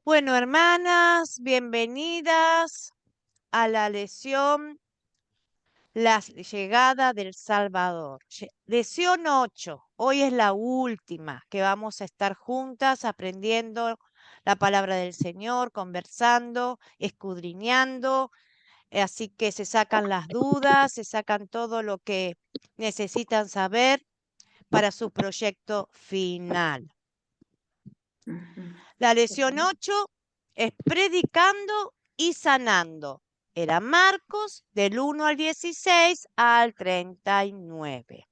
Bueno, hermanas, bienvenidas a la lección La llegada del Salvador. Lección 8. Hoy es la última que vamos a estar juntas aprendiendo la palabra del Señor, conversando, escudriñando. Así que se sacan las dudas, se sacan todo lo que necesitan saber para su proyecto final. Ujú. La lección 8 es predicando y sanando. Era Marcos del 1 al 16 al 39.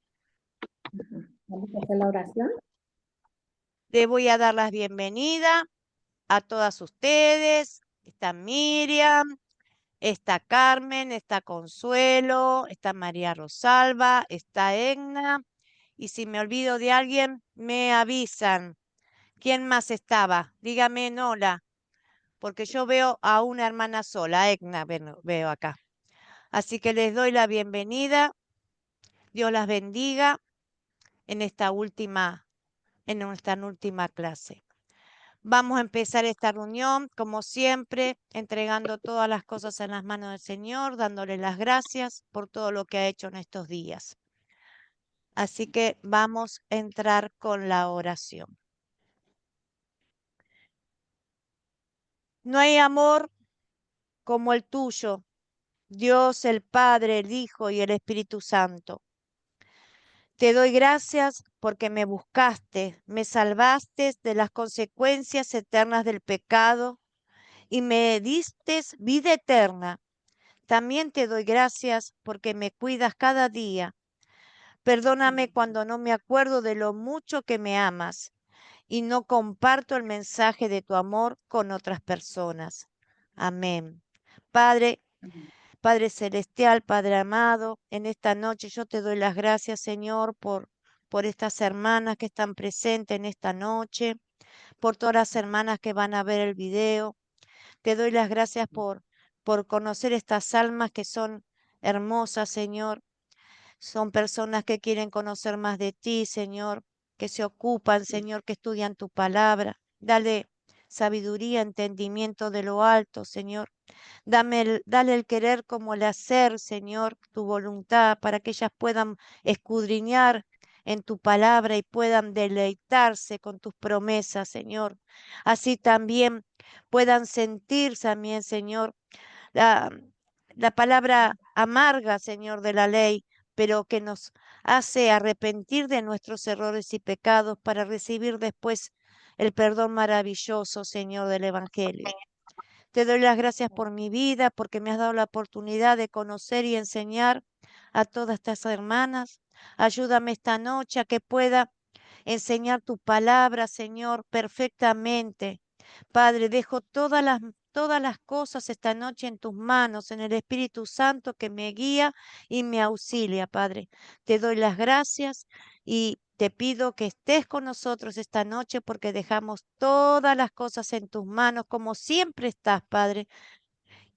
Ujú. Vamos a hacer la oración. Le voy a dar la bienvenida a todas ustedes. Está Miriam, está Carmen, está Consuelo, está María Rosalba, está Egna. Y si me olvido de alguien, me avisan. ¿Quién más estaba? Dígame, Nola, porque yo veo a una hermana sola, Egna, veo acá. Así que les doy la bienvenida. Dios las bendiga en nuestra última clase. Vamos a empezar esta reunión, como siempre, entregando todas las cosas en las manos del Señor, dándole las gracias por todo lo que ha hecho en estos días. Así que vamos a entrar con la oración. No hay amor como el tuyo, Dios el Padre, el Hijo y el Espíritu Santo. Te doy gracias porque me buscaste, me salvaste de las consecuencias eternas del pecado y me diste vida eterna. También te doy gracias porque me cuidas cada día. Perdóname cuando no me acuerdo de lo mucho que me amas y no comparto el mensaje de tu amor con otras personas. Amén. Padre, Padre celestial, Padre amado, en esta noche yo te doy las gracias, Señor, por estas hermanas que están presentes en esta noche, por todas las hermanas que van a ver el video. Te doy las gracias por conocer estas almas que son hermosas, Señor. Son personas que quieren conocer más de ti, Señor, que se ocupan, Señor, que estudian tu palabra. Dale sabiduría, entendimiento de lo alto, Señor. Dale el querer como el hacer, Señor, tu voluntad, para que ellas puedan escudriñar en tu palabra y puedan deleitarse con tus promesas, Señor. Así también puedan sentir también, Señor, la, la palabra amarga, Señor, de la ley, pero que nos hace arrepentir de nuestros errores y pecados para recibir después el perdón maravilloso, Señor, del Evangelio. Te doy las gracias por mi vida, porque me has dado la oportunidad de conocer y enseñar a todas estas hermanas. Ayúdame esta noche a que pueda enseñar tu palabra, Señor, perfectamente. Padre, dejo todas las cosas esta noche en tus manos, en el Espíritu Santo que me guía y me auxilia, Padre. Te doy las gracias y te pido que estés con nosotros esta noche porque dejamos todas las cosas en tus manos, como siempre estás, Padre.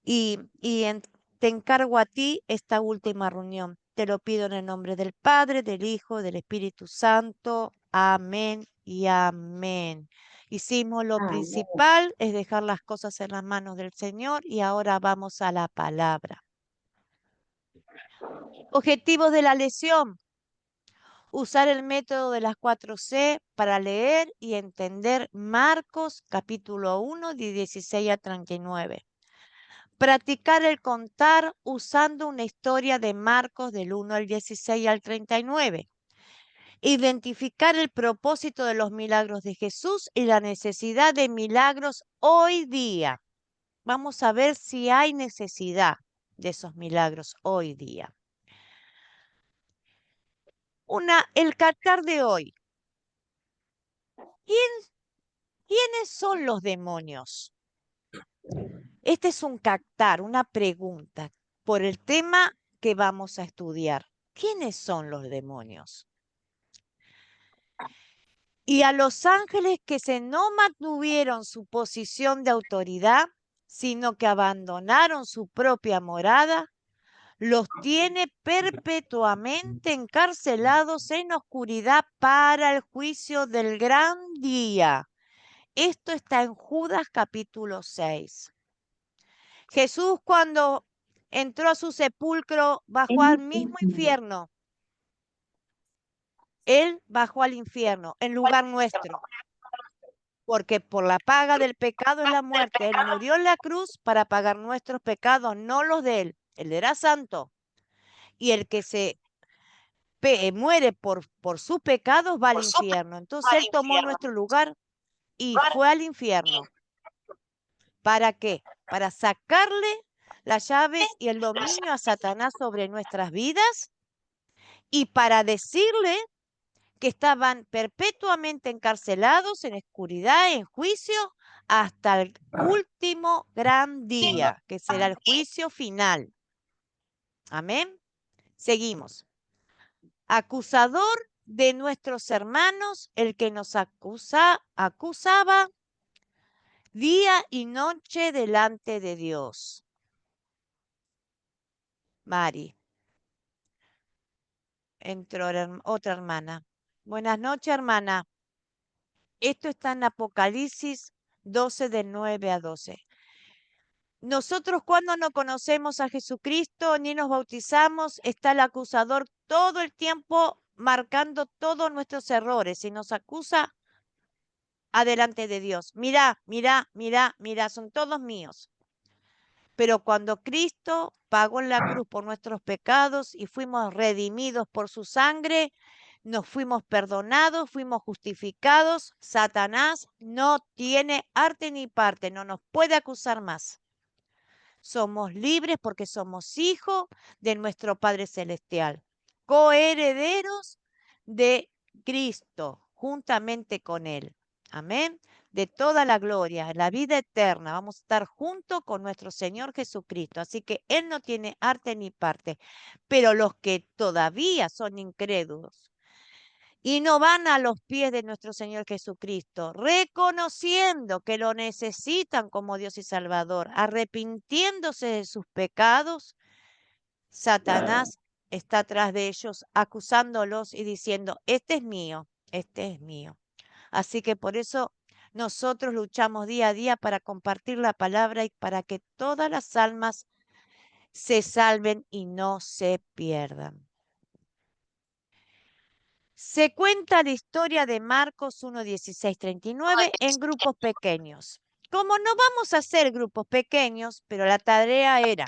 Te encargo a ti esta última reunión. Te lo pido en el nombre del Padre, del Hijo, del Espíritu Santo. Amén y amén. Hicimos lo Amén. principal, es dejar las cosas en las manos del Señor y ahora vamos a la palabra. Objetivos de la lección. Usar el método de las 4C para leer y entender Marcos capítulo 1 de 16 a 39. Practicar el contar usando una historia de Marcos del 1 al 16 al 39. Identificar el propósito de los milagros de Jesús y la necesidad de milagros hoy día. Vamos a ver si hay necesidad de esos milagros hoy día. El captar de hoy. ¿Quiénes son los demonios? Este es un captar, una pregunta por el tema que vamos a estudiar. ¿Quiénes son los demonios? Y a los ángeles que no mantuvieron su posición de autoridad, sino que abandonaron su propia morada, los tiene perpetuamente encarcelados en oscuridad para el juicio del gran día. Esto está en Judas capítulo 6. Jesús cuando entró a su sepulcro bajó al mismo infierno. Él bajó al infierno en lugar nuestro, porque por la paga del pecado es la muerte. Él murió en la cruz para pagar nuestros pecados, no los de él. Él era santo. Y el que se muere por sus pecados va al infierno. Entonces él tomó nuestro lugar y fue al infierno. ¿Para qué? Para sacarle las llaves y el dominio a Satanás sobre nuestras vidas y para decirle que estaban perpetuamente encarcelados en oscuridad, en juicio, hasta el último gran día, que será el juicio final. Amén. Seguimos. Acusador de nuestros hermanos, el que nos acusaba día y noche delante de Dios. Mari. Entró otra hermana. Buenas noches, hermana. Esto está en Apocalipsis 12, del 9 a 12. Nosotros cuando no conocemos a Jesucristo ni nos bautizamos, está el acusador todo el tiempo marcando todos nuestros errores y nos acusa adelante de Dios. Mirá, mirá, mirá, mirá, son todos míos. Pero cuando Cristo pagó en la cruz por nuestros pecados y fuimos redimidos por su sangre, nos fuimos perdonados, fuimos justificados, Satanás no tiene arte ni parte, no nos puede acusar más. Somos libres porque somos hijos de nuestro Padre Celestial, coherederos de Cristo, juntamente con Él. Amén. De toda la gloria, la vida eterna, vamos a estar junto con nuestro Señor Jesucristo. Así que Él no tiene arte ni parte. Pero los que todavía son incrédulos y no van a los pies de nuestro Señor Jesucristo, reconociendo que lo necesitan como Dios y Salvador, arrepintiéndose de sus pecados, Satanás está atrás de ellos, acusándolos y diciendo, este es mío, este es mío. Así que por eso nosotros luchamos día a día para compartir la palabra y para que todas las almas se salven y no se pierdan. Se cuenta la historia de Marcos 1, 16, 39 en grupos pequeños. Como no vamos a hacer grupos pequeños, pero la tarea era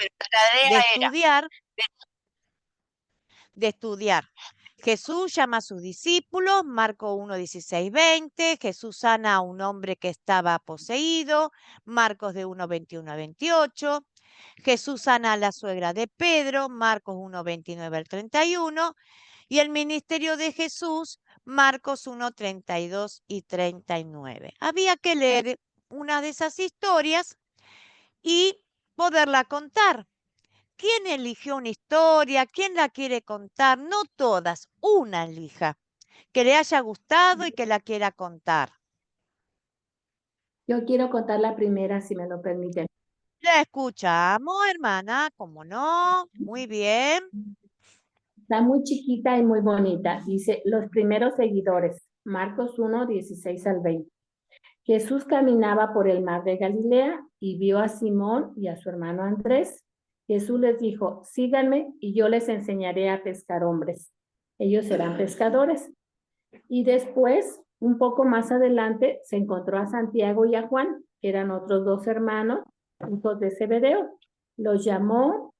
de estudiar. Jesús llama a sus discípulos, Marcos 1, 16, 20. Jesús sana a un hombre que estaba poseído, Marcos de 1, 21 a 28. Jesús sana a la suegra de Pedro, Marcos 1, 29 al 31. Y el ministerio de Jesús, Marcos 1, 32 y 39. Había que leer una de esas historias y poderla contar. ¿Quién eligió una historia? ¿Quién la quiere contar? No todas, una elija, que le haya gustado y que la quiera contar. Yo quiero contar la primera, si me lo permiten. La escuchamos, hermana, ¿cómo no? Muy bien. Está muy chiquita y muy bonita. Dice, los primeros seguidores, Marcos 1, 16 al 20. Jesús caminaba por el mar de Galilea y vio a Simón y a su hermano Andrés. Jesús les dijo, síganme y yo les enseñaré a pescar hombres. Ellos serán pescadores. Y después, un poco más adelante, se encontró a Santiago y a Juan, que eran otros dos hermanos, hijos de Zebedeo. Los llamó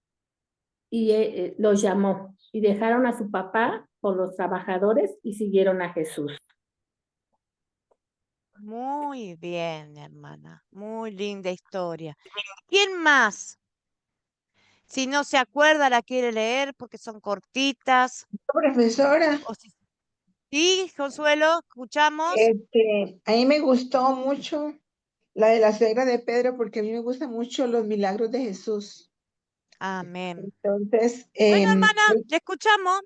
y dejaron a su papá por los trabajadores y siguieron a Jesús. Muy bien, hermana. Muy linda historia. ¿Quién más? Si no se acuerda, la quiere leer porque son cortitas. Profesora, Sí, Consuelo, escuchamos. a mí me gustó mucho la de la suegra de Pedro porque a mí me gustan mucho los milagros de Jesús. Amén. Entonces, Bueno, hermana, le escuchamos.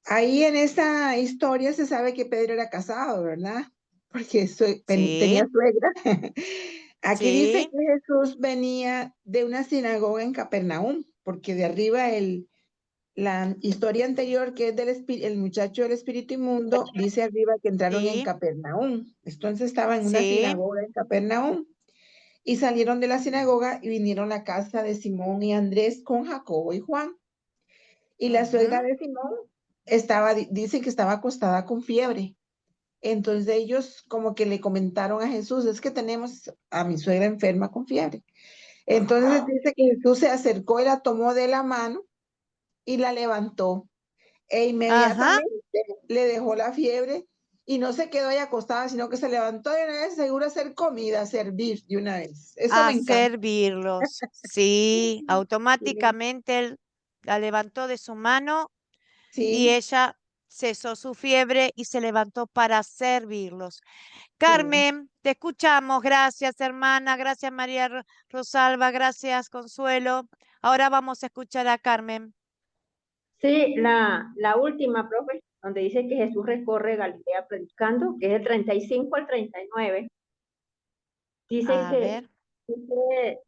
ahí en esta historia se sabe que Pedro era casado, ¿verdad? Porque Sí, tenía suegra. Aquí dice sí. que Jesús venía de una sinagoga en Capernaum, porque de arriba La historia anterior, que es el muchacho del espíritu inmundo, dice arriba que entraron en Sí, Capernaum. Entonces estaban en una sí, sinagoga en Capernaum y salieron de la sinagoga y vinieron a la casa de Simón y Andrés con Jacobo y Juan. Y la suegra ujú, de Simón dice que estaba acostada con fiebre. Entonces ellos como que le comentaron a Jesús, es que tenemos a mi suegra enferma con fiebre. Entonces dice que Jesús se acercó y la tomó de la mano y la levantó. E ajá, inmediatamente le dejó la fiebre y no se quedó ahí acostada, sino que se levantó de una vez, seguro a hacer comida, a servir de una vez. Eso me a encanta. servirlos. Sí, Sí, automáticamente él la levantó de su mano y sí, ella cesó su fiebre y se levantó para servirlos. sí. Carmen, te escuchamos. Gracias, hermana. Gracias, María Rosalba. Gracias, Consuelo. Ahora vamos a escuchar a Carmen. Sí, la última, profe, donde dice que Jesús recorre Galilea predicando, que es el 35 al 39. Dice A que, ver.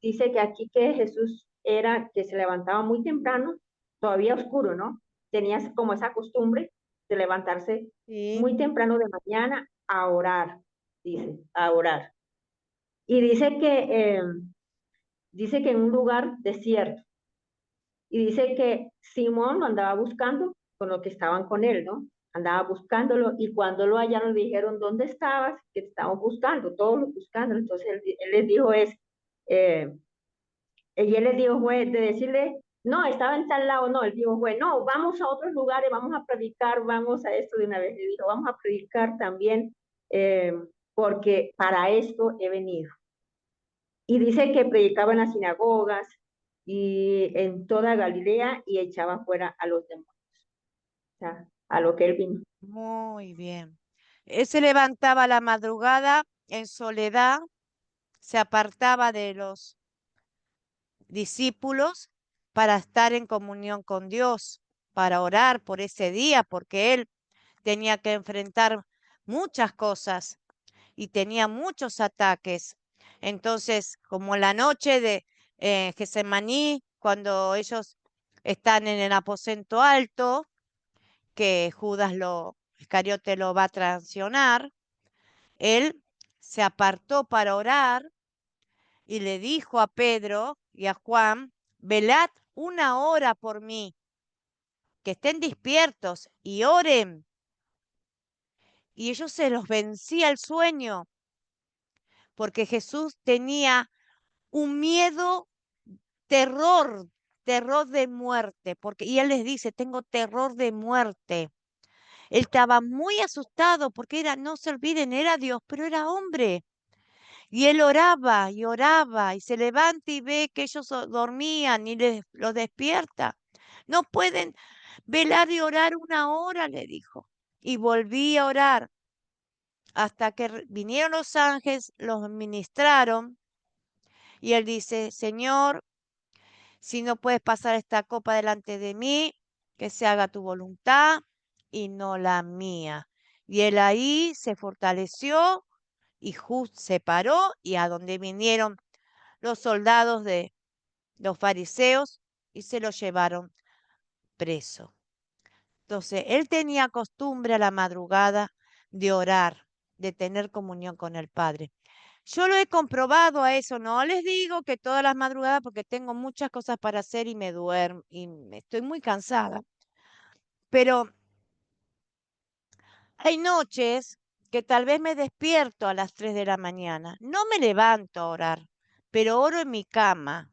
dice que aquí que Jesús era, que se levantaba muy temprano, todavía oscuro, ¿no? Tenía como esa costumbre de levantarse Sí. muy temprano de mañana a orar, dice, a orar. Y dice que en un lugar desierto. Y dice que Simón lo andaba buscando con los que estaban con él, ¿no? Andaba buscándolo y cuando lo hallaron le dijeron, ¿dónde estabas? Que te estamos buscando, todos lo buscando. Entonces él les dijo eh, y él les dijo, fue de decirle, no, estaba en tal lado, no, él dijo, fue, no, vamos a otros lugares, vamos a predicar, vamos a esto de una vez. Le dijo, vamos a predicar también eh, porque para esto he venido. Y dice que predicaba en las sinagogas y en toda Galilea y echaba fuera a los demonios, o sea, a lo que él vino. Muy bien. Él se levantaba a la madrugada en soledad, se apartaba de los discípulos para estar en comunión con Dios, para orar por ese día, porque él tenía que enfrentar muchas cosas y tenía muchos ataques. Entonces, como la noche de Getsemaní, cuando ellos están en el aposento alto, que Iscariote lo va a traicionar, él se apartó para orar y le dijo a Pedro y a Juan, velad una hora por mí, que estén despiertos y oren. Y ellos se los vencía el sueño, porque Jesús tenía un miedo, terror, terror de muerte, y él les dice, tengo terror de muerte. Él estaba muy asustado porque no se olviden, era Dios, pero era hombre. Y él oraba y se levanta y ve que ellos dormían y los despierta. No pueden velar y orar una hora, le dijo. Y volví a orar hasta que vinieron los ángeles, los ministraron y él dice, Señor, si no puedes pasar esta copa delante de mí, que se haga tu voluntad y no la mía. Y él ahí se fortaleció y se paró y a donde vinieron los soldados de los fariseos y se lo llevaron preso. Entonces, él tenía costumbre a la madrugada de orar, de tener comunión con el Padre. Yo lo he comprobado a eso, no les digo que todas las madrugadas porque tengo muchas cosas para hacer y me duermo y estoy muy cansada, pero hay noches que tal vez me despierto a las 3 de la mañana, no me levanto a orar, pero oro en mi cama.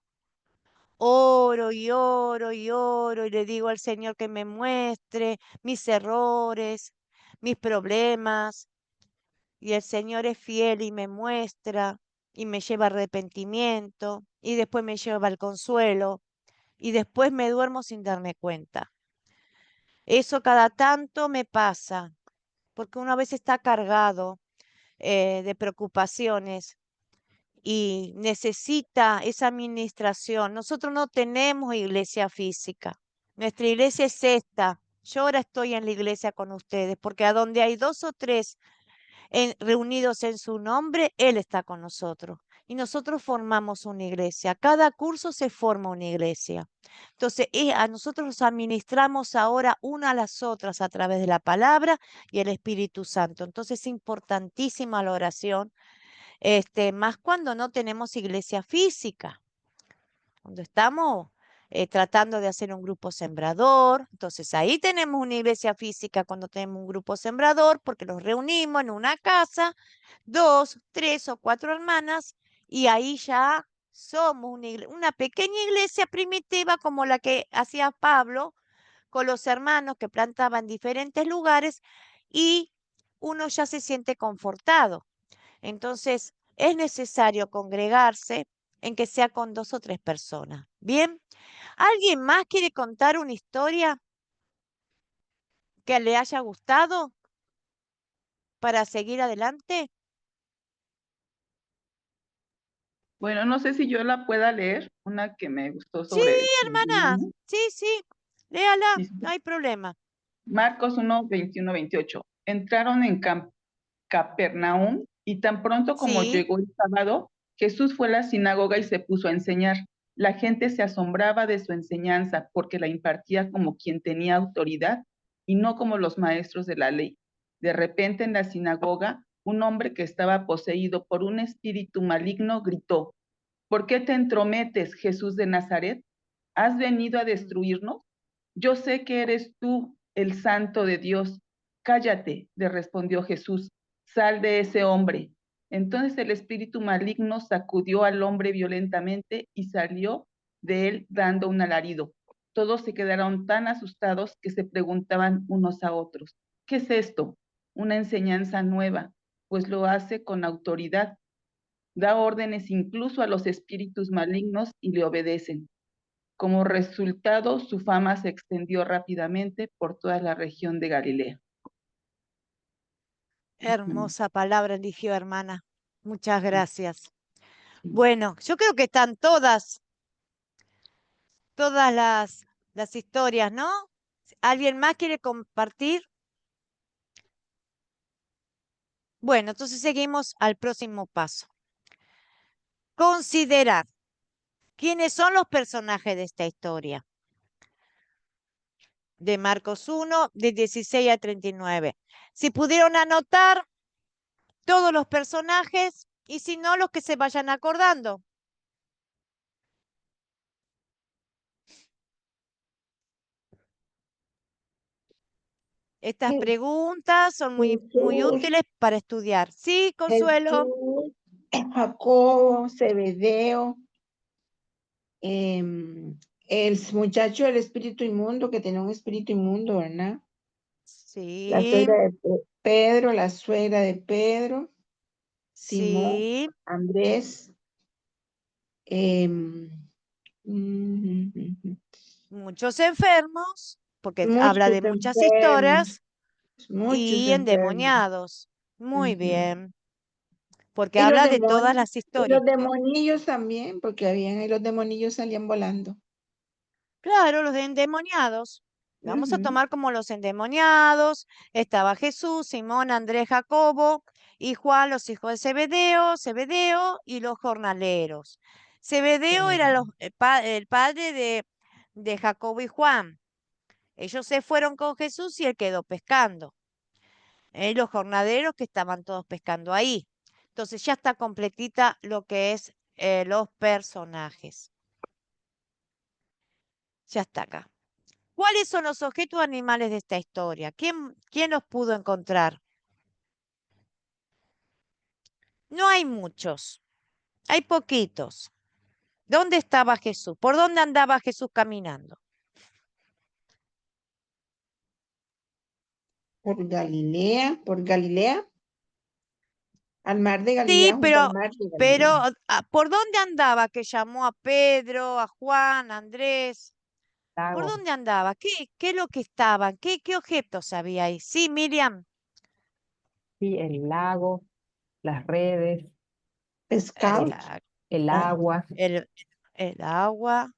Oro y oro y oro y le digo al Señor que me muestre mis errores, mis problemas. Y el Señor es fiel y me muestra y me lleva arrepentimiento y después me lleva al consuelo y después me duermo sin darme cuenta. Eso cada tanto me pasa porque uno a veces está cargado de preocupaciones y necesita esa administración. Nosotros no tenemos iglesia física. Nuestra iglesia es esta. Yo ahora estoy en la iglesia con ustedes, porque a donde hay dos o tres reunidos en su nombre, Él está con nosotros. y nosotros formamos una iglesia. Cada curso se forma una iglesia. Entonces, a nosotros nos administramos ahora una a las otras a través de la palabra y el Espíritu Santo. Entonces, es importantísima la oración, más cuando no tenemos iglesia física. Cuando estamos tratando de hacer un grupo sembrador, entonces ahí tenemos una iglesia física cuando tenemos un grupo sembrador, porque nos reunimos en una casa, 2, 3 o 4 hermanas, y ahí ya somos una pequeña iglesia primitiva como la que hacía Pablo con los hermanos que plantaba en diferentes lugares y uno ya se siente confortado. Entonces, es necesario congregarse en que sea con 2 o 3 personas. Bien, ¿alguien más quiere contar una historia que le haya gustado para seguir adelante? Bueno, no sé si yo la pueda leer, una que me gustó Sí, sobre hermana, sí, sí, léala, dice, no hay problema. Marcos 1, 21, 28. Entraron en Capernaum y tan pronto como Sí, llegó el sábado, Jesús fue a la sinagoga y se puso a enseñar. La gente se asombraba de su enseñanza porque la impartía como quien tenía autoridad y no como los maestros de la ley. De repente en la sinagoga, un hombre que estaba poseído por un espíritu maligno gritó: ¿Por qué te entrometes, Jesús de Nazaret? ¿Has venido a destruirnos? Yo sé que eres tú el santo de Dios. Cállate, le respondió Jesús, sal de ese hombre. Entonces el espíritu maligno sacudió al hombre violentamente y salió de él dando un alarido. Todos se quedaron tan asustados que se preguntaban unos a otros: ¿qué es esto? Una enseñanza nueva, pues lo hace con autoridad. Da órdenes incluso a los espíritus malignos y le obedecen. Como resultado, su fama se extendió rápidamente por toda la región de Galilea. hermosa palabra eligió, hermana. Muchas gracias. Sí. Bueno, yo creo que están todas las historias, ¿no? ¿Alguien más quiere compartir? Bueno, entonces seguimos al próximo paso. Considerar quiénes son los personajes de esta historia. De Marcos 1, de 16 a 39. Si pudieron anotar todos los personajes y si no, los que se vayan acordando. Estas preguntas son muy Jesús, útiles para estudiar. Sí, Consuelo. Jesús, Jacobo, Zebedeo, el muchacho del espíritu inmundo, que tenía un espíritu inmundo, ¿verdad? La Sí, suegra de Pedro, la suegra de Pedro, Simón, sí. Andrés, em, Muchos enfermos, porque habla muchos de muchas enfermos, historias, muchos y enfermos. endemoniados. Muy Ujú. bien, porque Y los habla de todas demonios, las y historias. los demonillos también, porque habían ahí los demonillos salían volando. Claro, los endemoniados. Vamos a Ujú. tomar como los endemoniados. Estaba Jesús, Simón, Andrés, Jacobo y Juan, los hijos de Zebedeo, Zebedeo y los jornaleros. Zebedeo era el padre de Jacobo y Juan. Ellos se fueron con Jesús y él quedó pescando. Los jornaleros que estaban todos pescando ahí. Entonces ya está completita lo que es los personajes. Ya está acá. ¿Cuáles son los objetos animales de esta historia? ¿Quién los pudo encontrar? No hay muchos, hay poquitos. ¿Dónde estaba Jesús? ¿Por dónde andaba Jesús caminando? Por Galilea, al mar de Sí, Galilea, junto al mar de Galilea. ¿por dónde andaba que llamó a Pedro, a Juan, a Andrés? ¿Por Lago, dónde andaba? ¿Qué es lo que estaban? ¿Qué objetos había ahí? Sí, Miriam. sí, el lago, las redes, El, Pescado. a- el Ah, agua, el, el agua,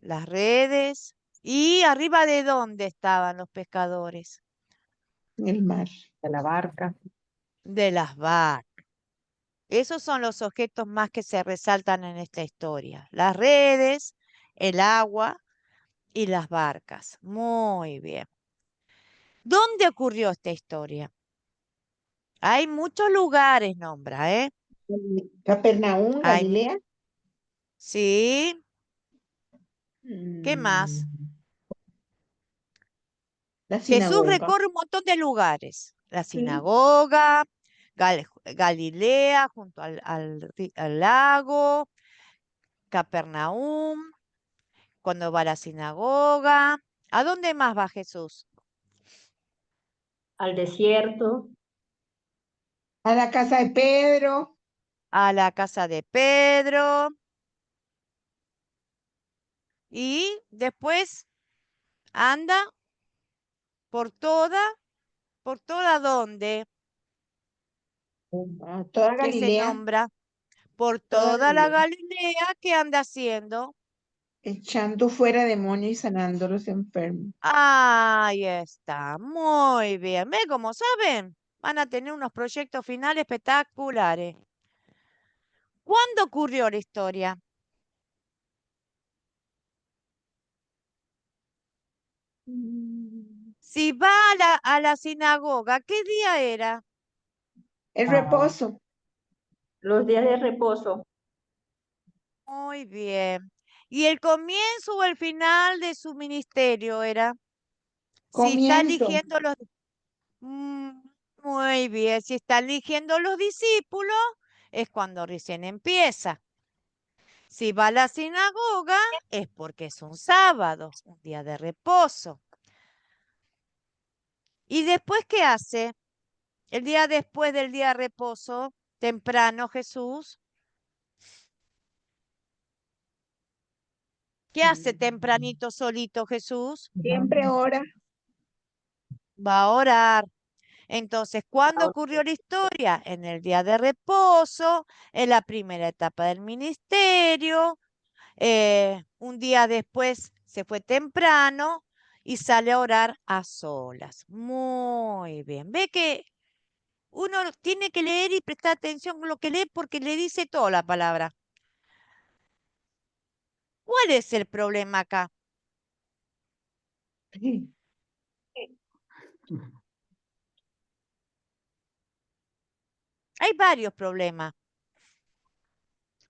las redes. ¿Y arriba de dónde estaban los pescadores? el mar. de la barca, De las vacas. Esos son los objetos más que se resaltan en esta historia. Las redes, el agua y las barcas. Muy bien. ¿Dónde ocurrió esta historia? Hay muchos lugares, nombra, ¿eh? Capernaum, Hay, Galilea. sí, ¿qué más? Mm, La Jesús sinagoga. recorre un montón de lugares. La Sí. sinagoga, Galilea, junto al lago, Capernaum, cuando va a la sinagoga. ¿A dónde más va Jesús? Al desierto, A la casa de Pedro. A la casa de Pedro. Y después anda por toda donde, Toda que se Galilea. nombra, por Toda toda la Galilea. Galilea que anda haciendo. Echando fuera demonios y sanando a los enfermos. Ahí está, muy bien. ¿Ve cómo saben? Van a tener unos proyectos finales espectaculares. ¿Cuándo ocurrió la historia? Si va a la sinagoga, ¿qué día era? El Sábado. reposo. los días de reposo, Muy bien. ¿Y el comienzo o el final de su ministerio era? Si está Comienzo. eligiendo los... Mm, muy bien, si está eligiendo los discípulos, es cuando recién empieza. Si va a la sinagoga, es porque es un sábado, un día de reposo. ¿Y después qué hace? El día después del día de reposo, temprano Jesús. ¿Qué hace tempranito solito Jesús? Siempre ora. Va a orar. Entonces, ¿cuándo ocurrió la historia? En el día de reposo, en la primera etapa del ministerio. Un día después se fue temprano y sale a orar a solas. Muy bien. Ve que uno tiene que leer y prestar atención a lo que lee porque le dice toda la palabra. ¿Cuál es el problema acá? Hay varios problemas.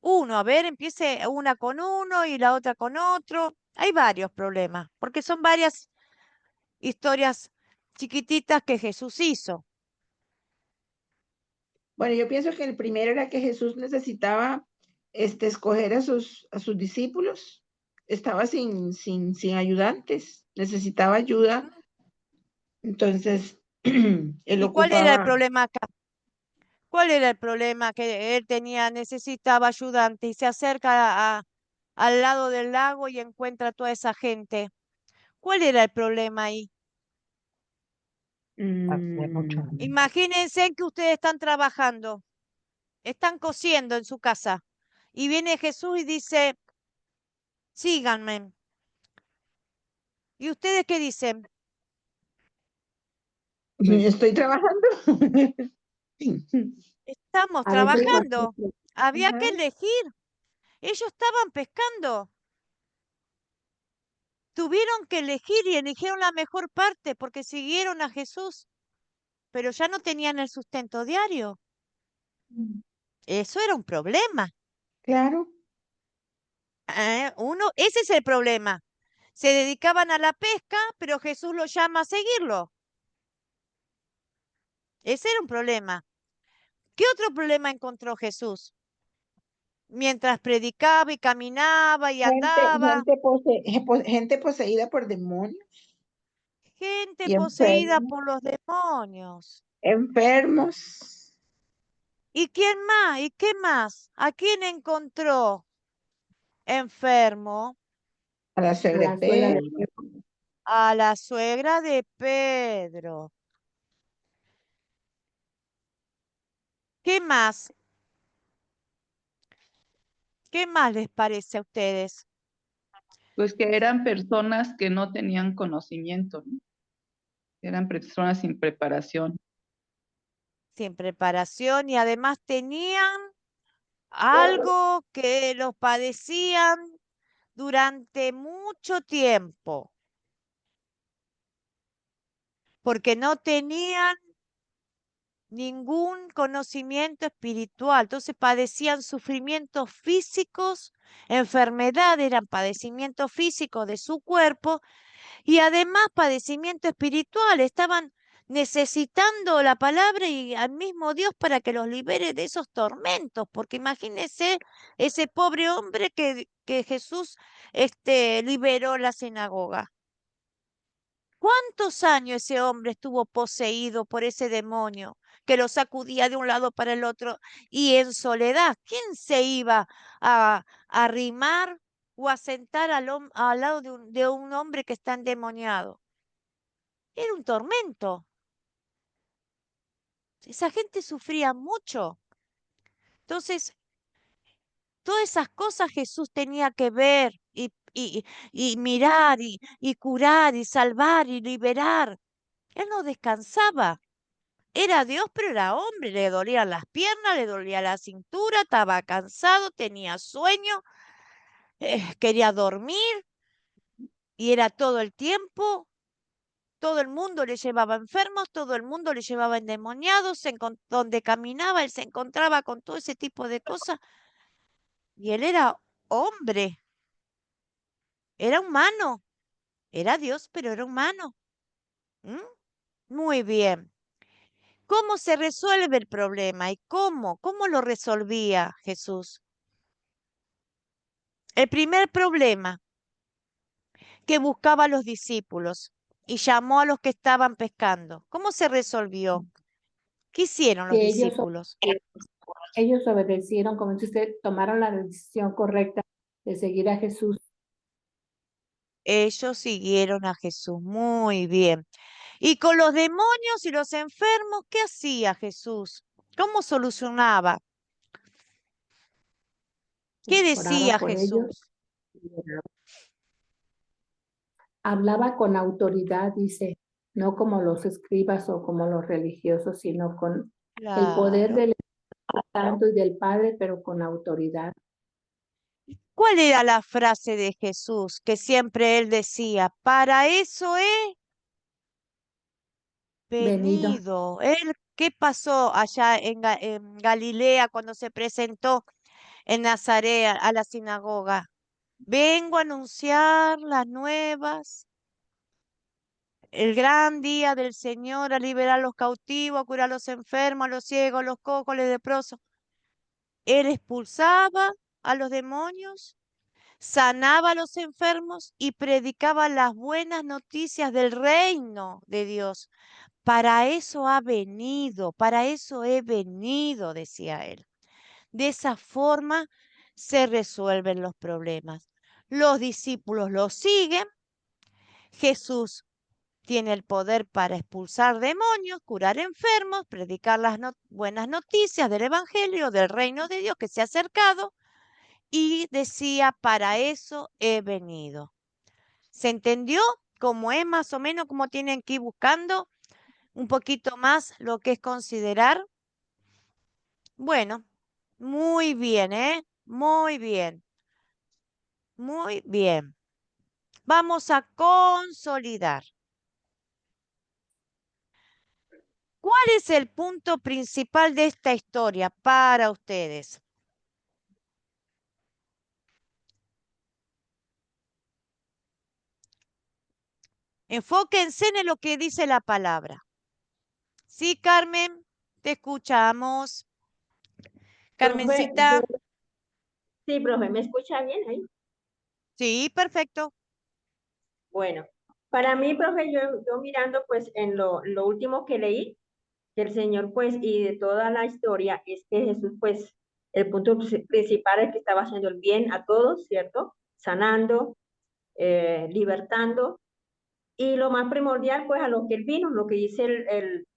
Uno, a ver, empiece una con uno y la otra con otro. Hay varios problemas, porque son varias historias chiquititas que Jesús hizo. Bueno, yo pienso que el primero era que Jesús necesitaba escoger a sus discípulos. Estaba sin ayudantes. Necesitaba ayuda. Ujú. Entonces, él ¿Y cuál era el ocupaba. problema acá? ¿Cuál era el problema? Que él necesitaba ayudante y se acerca al lado del lago y encuentra a toda esa gente. ¿Cuál era el problema ahí? Hacía mucho mm, hambre. Imagínense que ustedes están trabajando, están cosiendo en su casa y viene Jesús y dice, síganme. ¿Y ustedes qué dicen? Estoy trabajando. Estamos A veces pasa trabajando. que- Había que Ajá. elegir. Ellos estaban pescando. Tuvieron que elegir y eligieron la mejor parte porque siguieron a Jesús, pero ya no tenían el sustento diario. Eso era un problema. Claro. Ese es el problema. Se dedicaban a la pesca, pero Jesús los llama a seguirlo. Ese era un problema. ¿Qué otro problema encontró Jesús? Mientras predicaba y caminaba y andaba, Gente poseída por demonios gente y poseída enfermos. por los demonios. Enfermos. ¿Y quién más? ¿Y qué más? ¿A quién encontró enfermo? A la a suegra de la suela de Pedro. A la suegra de Pedro. ¿Qué más? ¿Qué más les parece a ustedes? Pues que eran personas que no tenían conocimiento, ¿no? Eran personas sin preparación. Sin preparación y además tenían algo que los padecían durante mucho tiempo, porque no tenían ningún conocimiento espiritual. Entonces padecían sufrimientos físicos, enfermedades, eran padecimientos físicos de su cuerpo y además padecimiento espiritual. Estaban necesitando la palabra y al mismo Dios para que los libere de esos tormentos, porque imagínense ese pobre hombre que Jesús liberó la sinagoga. ¿Cuántos años ese hombre estuvo poseído por ese demonio que lo sacudía de un lado para el otro y en soledad? ¿Quién se iba a arrimar o a sentar al lado de un hombre que está endemoniado? Era un tormento. Esa gente sufría mucho. Entonces, todas esas cosas Jesús tenía que ver y mirar y curar y salvar y liberar. Él no descansaba. Era Dios, pero era hombre. Le dolían las piernas, le dolía la cintura, estaba cansado, tenía sueño, quería dormir y era todo el tiempo. Todo el mundo le llevaba enfermos, todo el mundo le llevaba endemoniados, donde caminaba, él se encontraba con todo ese tipo de cosas. Y él era hombre, era humano, era Dios, pero era humano. ¿Mm? Muy bien. ¿Cómo se resuelve el problema y cómo? ¿Cómo lo resolvía Jesús? El primer problema que buscaba a los discípulos y llamó a los que estaban pescando. ¿Cómo se resolvió? ¿Qué hicieron los Que discípulos? ellos obedecieron, como dice usted, tomaron la decisión correcta de seguir a Jesús. Ellos siguieron a Jesús. Muy bien. Y con los demonios y los enfermos, ¿qué hacía Jesús? ¿Cómo solucionaba? ¿Qué Oraba decía por ellos. Jesús? Hablaba con autoridad, dice, no como los escribas o como los religiosos, sino con el poder Claro. del Espíritu Santo y del Padre, pero con autoridad. ¿Cuál era la frase de Jesús que siempre él decía? Para eso he Venido. venido. Él, ¿qué pasó allá en Galilea cuando se presentó en Nazaret a la sinagoga? Vengo a anunciar las nuevas, el gran día del Señor, a liberar a los cautivos, a curar a los enfermos, a los ciegos, a los cojos, a los leprosos. Él expulsaba a los demonios, sanaba a los enfermos y predicaba las buenas noticias del reino de Dios. Para eso ha venido, para eso he venido, decía él. De esa forma se resuelven los problemas. Los discípulos lo siguen. Jesús tiene el poder para expulsar demonios, curar enfermos, predicar las buenas noticias del Evangelio, del reino de Dios que se ha acercado. Y decía, para eso he venido. ¿Se entendió? Cómo es más o menos como tienen que ir buscando un poquito más lo que es considerar. Bueno, muy bien, ¿eh? Muy bien, muy bien. Vamos a consolidar. ¿Cuál es el punto principal de esta historia para ustedes? Enfóquense en lo que dice la palabra. Sí, Carmen, te escuchamos. Profe, Carmencita, sí, profe, ¿me escucha bien ahí? sí, perfecto. Bueno, para mí, profe, yo mirando pues en lo último que leí, que el Señor pues y de toda la historia es que Jesús pues el punto principal es que estaba haciendo el bien a todos, ¿cierto? Sanando, libertando y lo más primordial pues a lo que él vino, lo que dice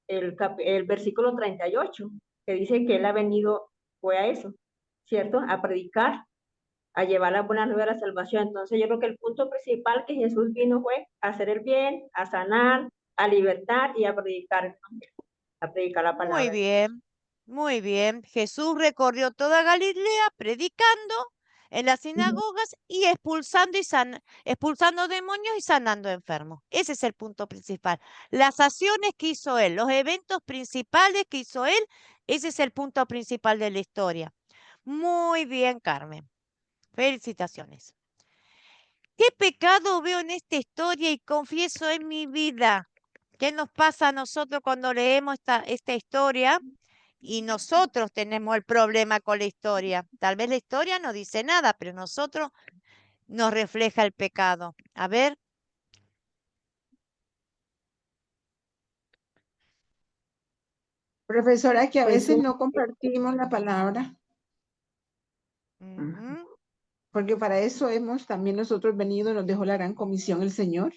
el versículo 38, que dice que él ha venido fue a eso, ¿cierto? A predicar, a llevar la buena nueva de la salvación. Entonces yo creo que el punto principal que Jesús vino fue a hacer el bien, a sanar, a libertar y a predicar la Muy palabra. bien. Muy bien. Jesús recorrió toda Galilea predicando en las sinagogas y expulsando demonios y sanando enfermos. Ese es el punto principal. Las acciones que hizo él, los eventos principales que hizo él, ese es el punto principal de la historia. Muy bien, Carmen. Felicitaciones. ¿Qué pecado veo en esta historia y confieso en mi vida? ¿Qué nos pasa a nosotros cuando leemos esta historia? Y nosotros tenemos el problema con la historia. Tal vez la historia no dice nada, pero nosotros nos refleja el pecado. A ver. Profesora, que a Pues veces sí. no compartimos la palabra, Ujú. porque para eso hemos también nosotros venido, nos dejó la gran comisión el Señor,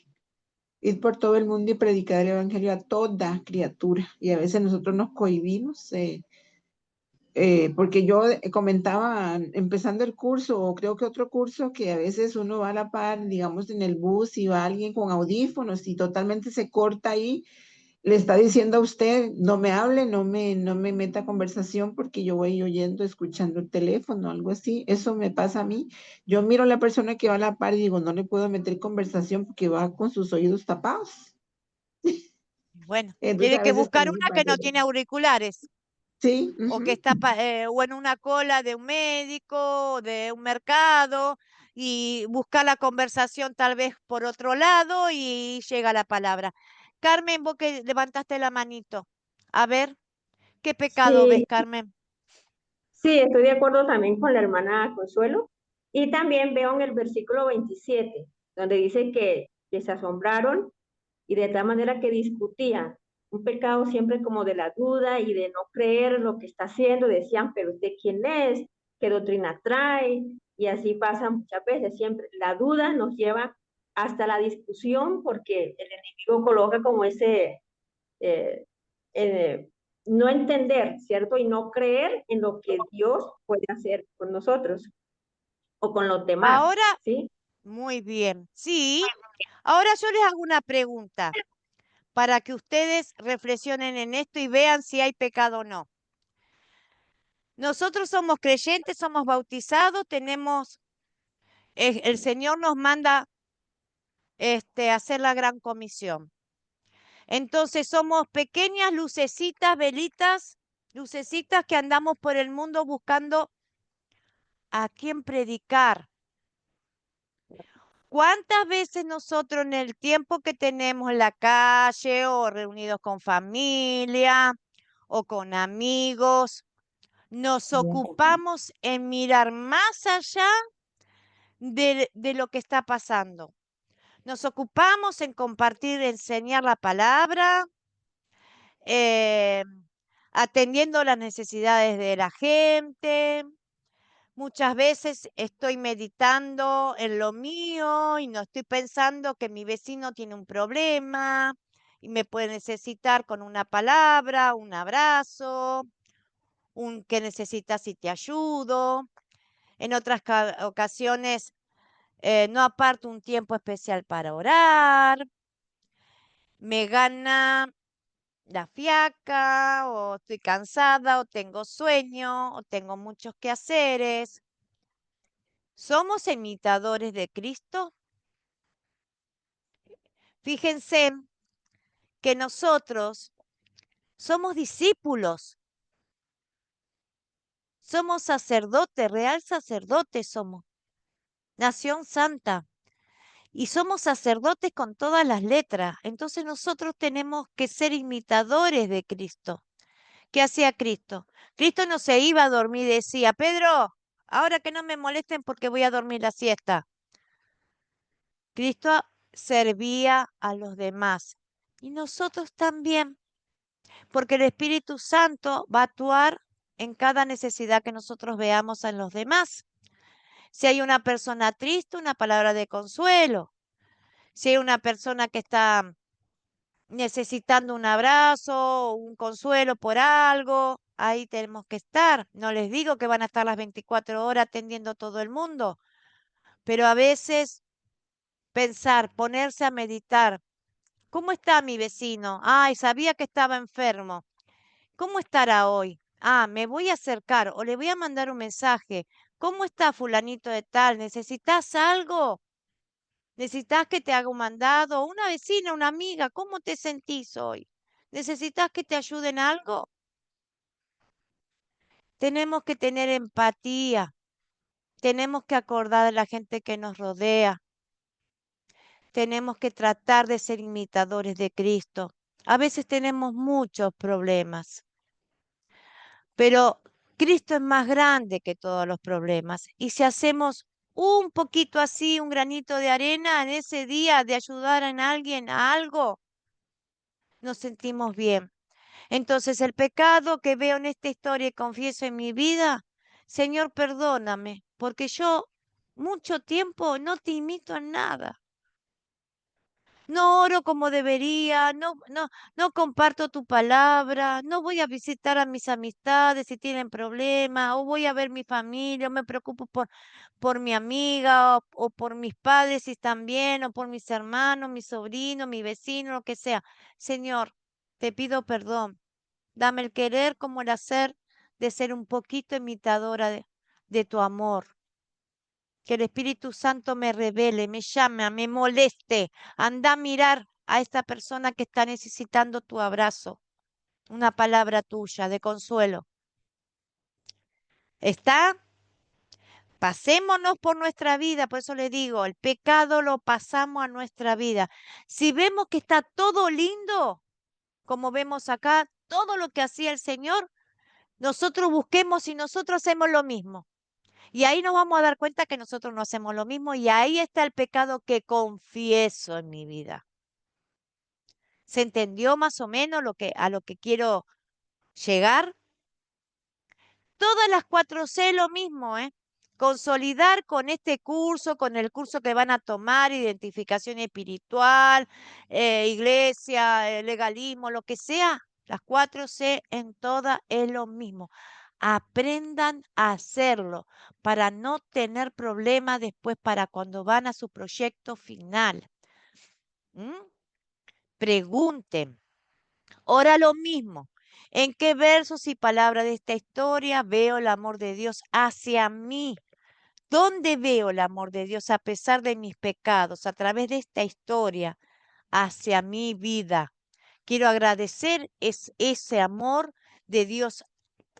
ir por todo el mundo y predicar el Evangelio a toda criatura. Y a veces nosotros nos cohibimos, porque yo comentaba empezando el curso, o creo que otro curso, que a veces uno va a la par, digamos, en el bus y va alguien con audífonos y totalmente se corta ahí, le está diciendo a usted, no me hable, no me meta conversación porque yo voy oyendo, escuchando el teléfono, algo así. Eso me pasa a mí. Yo miro a la persona que va a la par y digo, no le puedo meter conversación porque va con sus oídos tapados. Bueno, Entonces tiene a que veces buscar tenemos una que no barreras. tiene auriculares Sí, o que ujú. está o en una cola de un médico, o de un mercado y buscar la conversación tal vez por otro lado y llega la palabra. Carmen, vos que levantaste la manito. A ver, ¿qué pecado ves, Sí, Carmen? sí, estoy de acuerdo también con la hermana Consuelo. Y también veo en el versículo 27, donde dice que se asombraron y de tal manera que discutían. Un pecado siempre como de la duda y de no creer en lo que está haciendo. Decían, pero usted quién es, qué doctrina trae. Y así pasa muchas veces. Siempre la duda nos lleva hasta la discusión porque el enemigo coloca como eh, eh, no entender, ¿cierto? Y no creer en lo que Dios puede hacer con nosotros o con los demás, Ahora, ¿sí? muy bien. Sí, ahora yo les hago una pregunta para que ustedes reflexionen en esto y vean si hay pecado o no. Nosotros somos creyentes, somos bautizados, el Señor nos manda hacer la gran comisión. Entonces somos pequeñas lucecitas, velitas, lucecitas que andamos por el mundo buscando a quién predicar. ¿Cuántas veces nosotros en el tiempo que tenemos en la calle o reunidos con familia o con amigos, nos Bien. ocupamos en mirar más allá de lo que está pasando? Nos ocupamos en compartir, enseñar la palabra, eh, atendiendo las necesidades de la gente. Muchas veces estoy meditando en lo mío y no estoy pensando que mi vecino tiene un problema y me puede necesitar con una palabra, un abrazo, un que necesitas si te ayudo. En otras ocasiones no aparto un tiempo especial para orar. Me gana la fiaca o estoy cansada o tengo sueño o tengo muchos quehaceres. ¿Somos imitadores de Cristo? Fíjense que nosotros somos discípulos, somos sacerdotes, real sacerdotes somos, nación santa, y somos sacerdotes con todas las letras. Entonces nosotros tenemos que ser imitadores de Cristo. ¿Qué hacía Cristo? Cristo no se iba a dormir y decía, Pedro, ahora que no me molesten porque voy a dormir la siesta. Cristo servía a los demás y nosotros también, porque el Espíritu Santo va a actuar en cada necesidad que nosotros veamos en los demás. Si hay una persona triste, una palabra de consuelo. Si hay una persona que está necesitando un abrazo, un consuelo por algo, ahí tenemos que estar. No les digo que van a estar las 24 horas atendiendo a todo el mundo, pero a veces pensar, ponerse a meditar. ¿Cómo está mi vecino? Ay, sabía que estaba enfermo. ¿Cómo estará hoy? Me voy a acercar o le voy a mandar un mensaje. ¿Cómo está fulanito de tal? ¿Necesitas algo? ¿Necesitas que te haga un mandado? Una vecina, una amiga, ¿cómo te sentís hoy? ¿Necesitas que te ayuden algo? Tenemos que tener empatía. Tenemos que acordar de la gente que nos rodea. Tenemos que tratar de ser imitadores de Cristo. A veces tenemos muchos problemas, pero Cristo es más grande que todos los problemas. Y si hacemos un poquito así, un granito de arena en ese día de ayudar en alguien a algo, nos sentimos bien. Entonces el pecado que veo en esta historia y confieso en mi vida, Señor, perdóname, porque yo mucho tiempo no te imito en nada. No oro como debería, no comparto tu palabra, no voy a visitar a mis amistades si tienen problemas, o voy a ver mi familia, o me preocupo por mi amiga, o por mis padres si están bien, o por mis hermanos, mi sobrino, mi vecino, lo que sea. Señor, te pido perdón. Dame el querer como el hacer de ser un poquito imitadora de tu amor. Que el Espíritu Santo me revele, me llame, me moleste. Anda a mirar a esta persona que está necesitando tu abrazo, una palabra tuya de consuelo. ¿Está? Pasémonos por nuestra vida, por eso le digo, el pecado lo pasamos a nuestra vida. Si vemos que está todo lindo, como vemos acá, todo lo que hacía el Señor, nosotros busquemos y nosotros hacemos lo mismo. Y ahí nos vamos a dar cuenta que nosotros no hacemos lo mismo y ahí está el pecado que confieso en mi vida. ¿Se entendió más o menos a lo que quiero llegar? Todas las 4C lo mismo, ¿eh? Consolidar con este curso, con el curso que van a tomar, identificación espiritual, iglesia, legalismo, lo que sea, las 4C en todas es lo mismo. Aprendan a hacerlo para no tener problemas después para cuando van a su proyecto final. Pregunten. Ahora lo mismo. ¿En qué versos y palabras de esta historia veo el amor de Dios hacia mí? ¿Dónde veo el amor de Dios a pesar de mis pecados a través de esta historia hacia mi vida? Quiero agradecer ese amor de Dios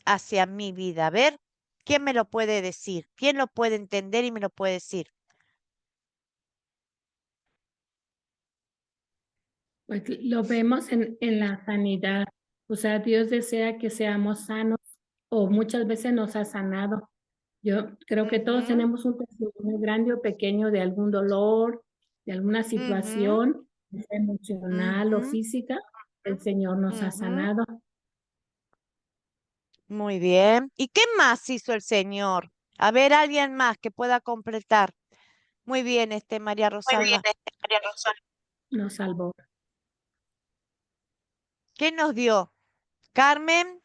hacia mi vida. A ver, ¿quién me lo puede decir? ¿Quién lo puede entender y me lo puede decir? Pues lo vemos en la sanidad. O sea, Dios desea que seamos sanos o muchas veces nos ha sanado. Yo creo que todos Ujú, tenemos un testimonio grande o pequeño de algún dolor, de alguna ujú, situación, ya sea emocional o ujú, física. El Señor nos ha ujú. sanado. Muy bien. ¿Y qué más hizo el Señor? A ver, alguien más que pueda completar. Muy bien, María Muy bien, Rosalba. María Rosa. Nos salvó. ¿Qué nos dio? Carmen,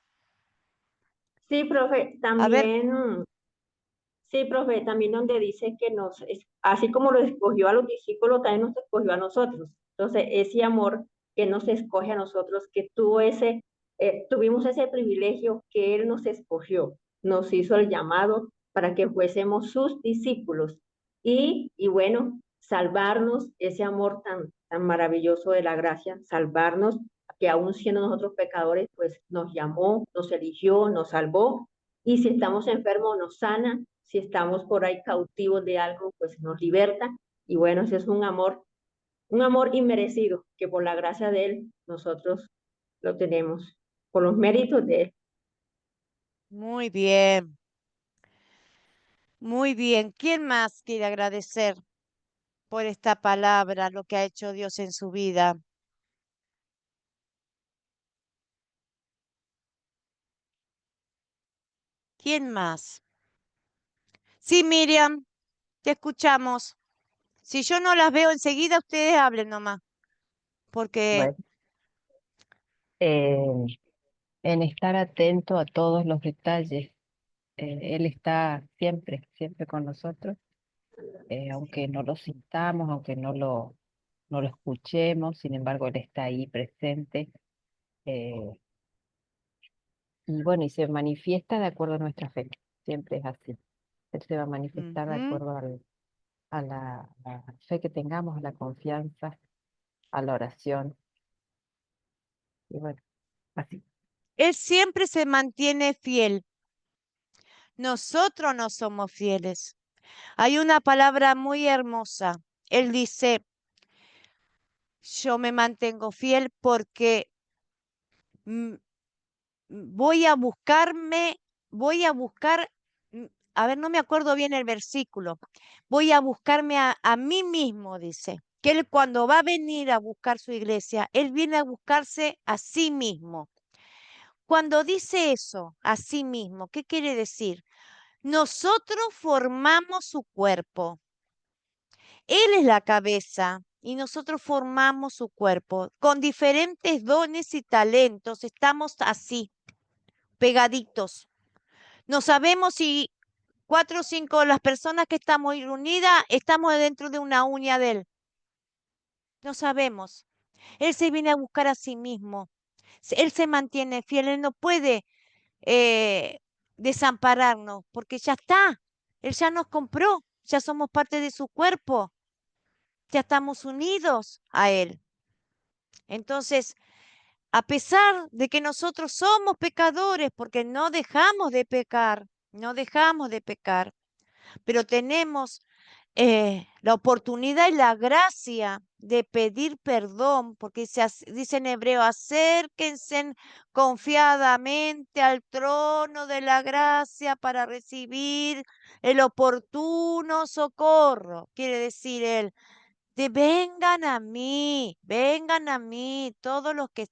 Sí, profe, a ver. también, sí, profe, también donde dice que así como lo escogió a los discípulos, también nos escogió a nosotros. Entonces, ese amor que nos escoge a nosotros, que tuvimos ese privilegio que Él nos escogió, nos hizo el llamado para que fuésemos sus discípulos y bueno, salvarnos, ese amor tan maravilloso de la gracia, salvarnos, que aún siendo nosotros pecadores, pues nos llamó, nos eligió, nos salvó, y si estamos enfermos nos sana, si estamos por ahí cautivos de algo, pues nos liberta. Y bueno, ese es un amor inmerecido, que por la gracia de Él nosotros lo tenemos, por los méritos de Él. Muy bien, muy bien. ¿Quién más quiere agradecer por esta palabra, lo que ha hecho Dios en su vida? ¿Quién más? Sí, Miriam, te escuchamos. Si yo no las veo enseguida, ustedes hablen nomás, porque Bueno, eh, en estar atento a todos los detalles. Él está siempre, siempre con nosotros, aunque no lo sintamos, aunque no lo escuchemos, sin embargo, Él está ahí presente. eh, Y bueno, y se manifiesta de acuerdo a nuestra fe. Siempre es así. Él se va a manifestar de Ujú. acuerdo a la fe que tengamos, a la confianza, a la oración. Y bueno, así. Él siempre se mantiene fiel. Nosotros no somos fieles. Hay una palabra muy hermosa. Él dice, yo me mantengo fiel porque mm, voy a buscar, a ver, no me acuerdo bien el versículo, voy a buscarme a mí mismo, dice, que él cuando va a venir a buscar su iglesia, él viene a buscarse a sí mismo. Cuando dice eso, a sí mismo, ¿qué quiere decir? Nosotros formamos su cuerpo. Él es la cabeza y nosotros formamos su cuerpo. Con diferentes dones y talentos estamos así, pegaditos. No sabemos si 4 o 5 de las personas que estamos reunidas estamos dentro de una uña de él. No sabemos. Él se viene a buscar a sí mismo. Él se mantiene fiel. Él no puede eh, desampararnos porque ya está. Él ya nos compró. Ya somos parte de su cuerpo. Ya estamos unidos a él. Entonces, a pesar de que nosotros somos pecadores, porque no dejamos de pecar, no dejamos de pecar, pero tenemos la oportunidad y la gracia de pedir perdón, porque dice en hebreo, acérquense confiadamente al trono de la gracia para recibir el oportuno socorro. Quiere decir él, vengan a mí, todos los que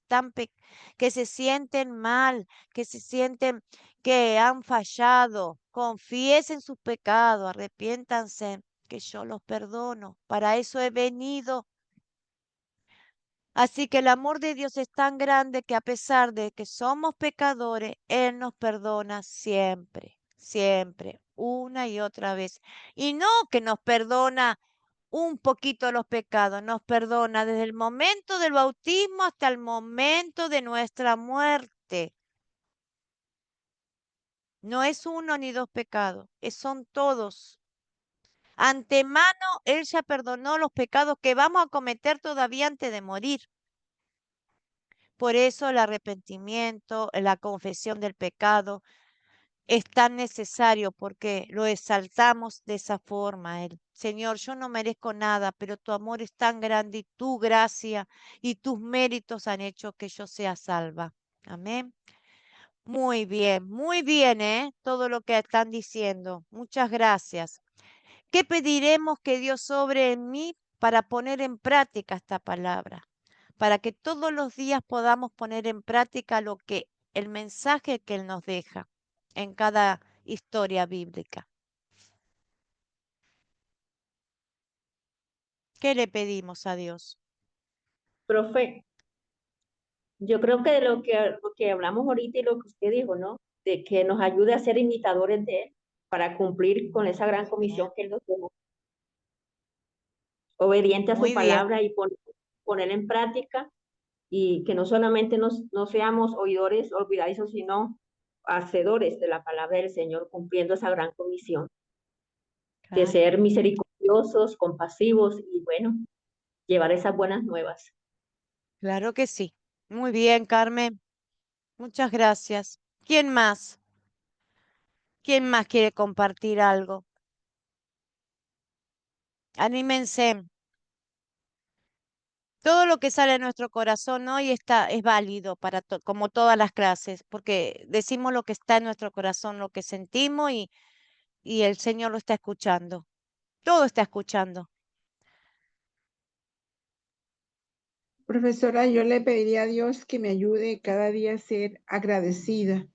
que se sienten mal, que se sienten que han fallado, confiesen sus pecados, arrepiéntanse, que yo los perdono. Para eso he venido. Así que el amor de Dios es tan grande que a pesar de que somos pecadores, Él nos perdona siempre, siempre, una y otra vez. Y no que nos perdona un poquito los pecados, nos perdona desde el momento del bautismo hasta el momento de nuestra muerte. No es uno ni dos pecados, son todos. Antemano, Él ya perdonó los pecados que vamos a cometer todavía antes de morir. Por eso el arrepentimiento, la confesión del pecado es tan necesario porque lo exaltamos de esa forma a Él. Señor, yo no merezco nada, pero tu amor es tan grande y tu gracia y tus méritos han hecho que yo sea salva. Amén. Muy bien, ¿eh? Todo lo que están diciendo. Muchas gracias. ¿Qué pediremos que Dios sobre en mí para poner en práctica esta palabra? Para que todos los días podamos poner en práctica el mensaje que Él nos deja en cada historia bíblica. ¿Qué le pedimos a Dios? Profe, yo creo que de lo que hablamos ahorita y lo que usted dijo, ¿no? De que nos ayude a ser imitadores de Él para cumplir con esa gran comisión que Él nos dejó. Obediente a su Muy bien, palabra y poner en práctica y que no solamente no seamos oidores olvidadizos, sino hacedores de la palabra del Señor, cumpliendo esa gran comisión de claro, ser misericordiosos, compasivos y bueno, llevar esas buenas nuevas. claro que sí. Muy bien, Carmen. Muchas gracias. ¿Quién más? ¿Quién más quiere compartir algo? Anímense. Todo lo que sale de nuestro corazón hoy es válido para como todas las clases, porque decimos lo que está en nuestro corazón, lo que sentimos y el Señor lo está escuchando. Todo está escuchando. Profesora, yo le pediría a Dios que me ayude cada día a ser agradecida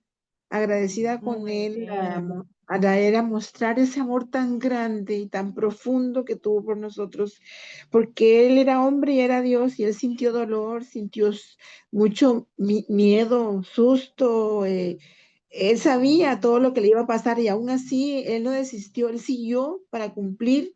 con Muy Él, bien. a mostrar ese amor tan grande y tan profundo que tuvo por nosotros, porque Él era hombre y era Dios, y Él sintió dolor, sintió mucho miedo, susto, Él sabía todo lo que le iba a pasar y aún así Él no desistió, Él siguió para cumplir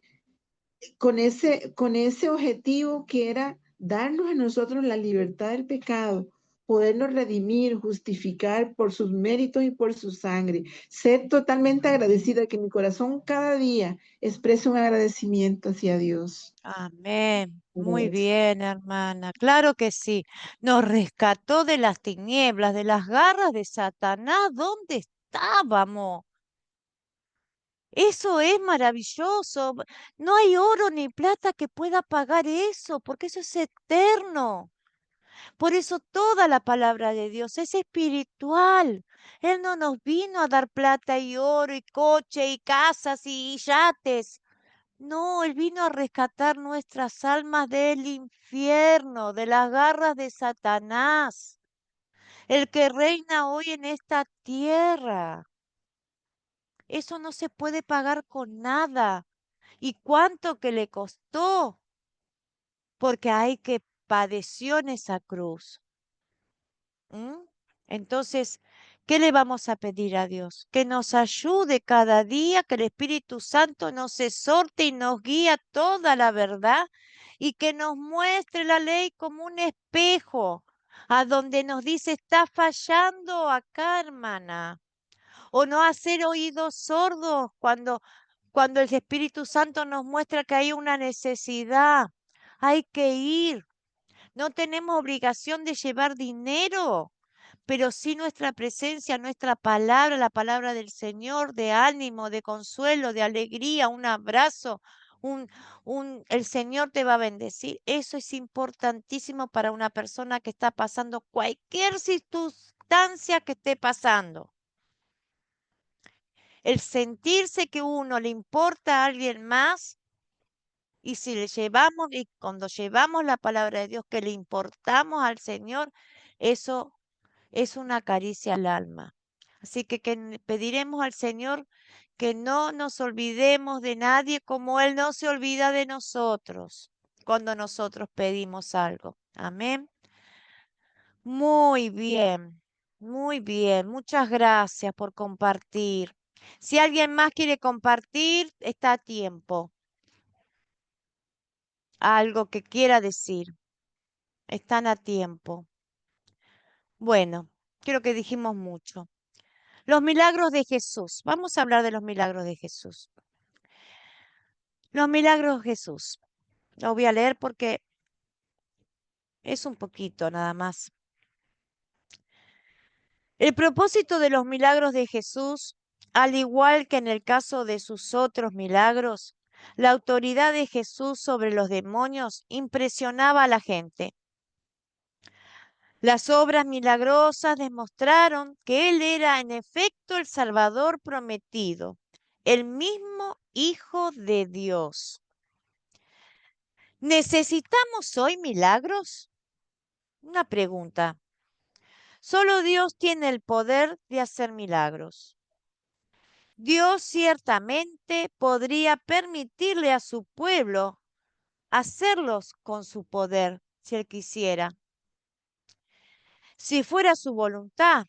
con ese objetivo que era darnos a nosotros la libertad del pecado, podernos redimir, justificar por sus méritos y por su sangre. Ser totalmente agradecida, que mi corazón cada día exprese un agradecimiento hacia Dios. Amén. Muy bien, hermana. Claro que sí. Nos rescató de las tinieblas, de las garras de Satanás. ¿Dónde estábamos? Eso es maravilloso. No hay oro ni plata que pueda pagar eso, porque eso es eterno. Por eso toda la palabra de Dios es espiritual. Él no nos vino a dar plata y oro y coche y casas y yates. No, Él vino a rescatar nuestras almas del infierno, de las garras de Satanás, el que reina hoy en esta tierra. Eso no se puede pagar con nada. ¿Y cuánto que le costó? Porque hay que padeció en esa cruz. ¿Mm? Entonces, ¿qué le vamos a pedir a Dios? Que nos ayude cada día, que el Espíritu Santo nos exhorte y nos guíe a toda la verdad y que nos muestre la ley como un espejo, a donde nos dice, está fallando acá, hermana. O no hacer oídos sordos cuando el Espíritu Santo nos muestra que hay una necesidad. Hay que ir. No tenemos obligación de llevar dinero, pero sí nuestra presencia, nuestra palabra, la palabra del Señor, de ánimo, de consuelo, de alegría, un abrazo, un, el Señor te va a bendecir. Eso es importantísimo para una persona que está pasando cualquier circunstancia que esté pasando. El sentirse que uno le importa a alguien más y si le llevamos y cuando llevamos la palabra de Dios que le importamos al Señor, eso es una caricia al alma. Así que pediremos al Señor que no nos olvidemos de nadie como Él no se olvida de nosotros cuando nosotros pedimos algo. Amén. Muy bien, muy bien. Muchas gracias por compartir. Si alguien más quiere compartir, está a tiempo. Algo que quiera decir. Están a tiempo. Bueno, creo que dijimos mucho. Los milagros de Jesús. Vamos a hablar de los milagros de Jesús. Los milagros de Jesús. Lo voy a leer porque es un poquito nada más. El propósito de los milagros de Jesús, al igual que en el caso de sus otros milagros, la autoridad de Jesús sobre los demonios impresionaba a la gente. Las obras milagrosas demostraron que Él era en efecto el Salvador prometido, el mismo Hijo de Dios. ¿Necesitamos hoy milagros? Una pregunta. Solo Dios tiene el poder de hacer milagros. Dios ciertamente podría permitirle a su pueblo hacerlos con su poder, si Él quisiera. Si fuera su voluntad,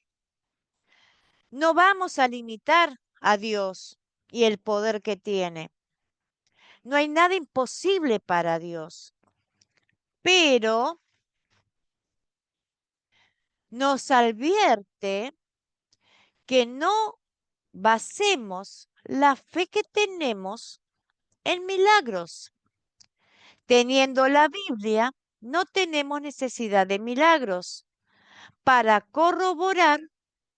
no vamos a limitar a Dios y el poder que tiene. No hay nada imposible para Dios. Pero nos advierte que no basemos la fe que tenemos en milagros. Teniendo la Biblia, no tenemos necesidad de milagros para corroborar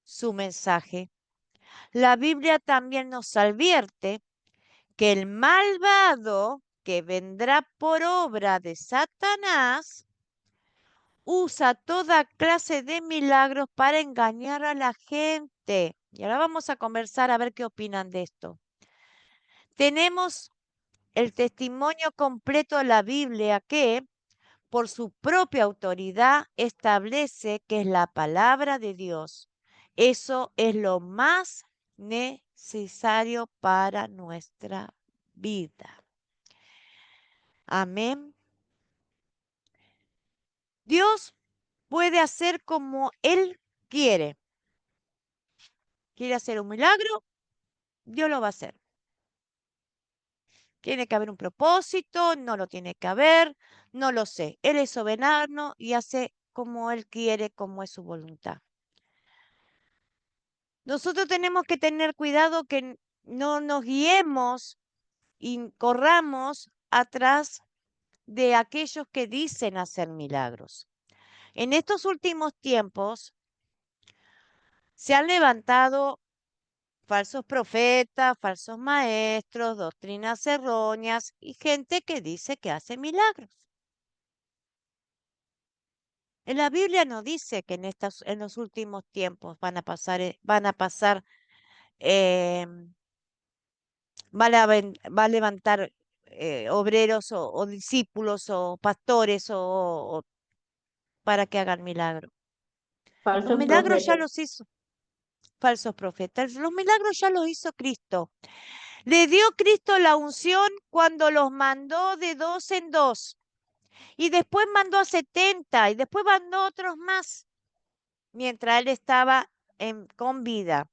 su mensaje. La Biblia también nos advierte que el malvado que vendrá por obra de Satanás usa toda clase de milagros para engañar a la gente. Y ahora vamos a conversar a ver qué opinan de esto. Tenemos el testimonio completo de la Biblia que, por su propia autoridad, establece que es la palabra de Dios. Eso es lo más necesario para nuestra vida. Amén. Dios puede hacer como Él quiere. ¿Quiere hacer un milagro? Dios lo va a hacer. Tiene que haber un propósito, no lo tiene que haber, no lo sé. Él es soberano y hace como Él quiere, como es su voluntad. Nosotros tenemos que tener cuidado que no nos guiemos y corramos atrás de aquellos que dicen hacer milagros. En estos últimos tiempos se han levantado falsos profetas, falsos maestros, doctrinas erróneas y gente que dice que hace milagros. En la Biblia no dice que en los últimos tiempos van a pasar, va a levantar obreros o discípulos o pastores o para que hagan milagros. Los Falsos milagros ya profetas. los hizo falsos profetas. Los milagros ya los hizo Cristo. Le dio Cristo la unción cuando los mandó de 2 en 2. Y después mandó a 70 y después mandó otros más mientras él estaba con vida.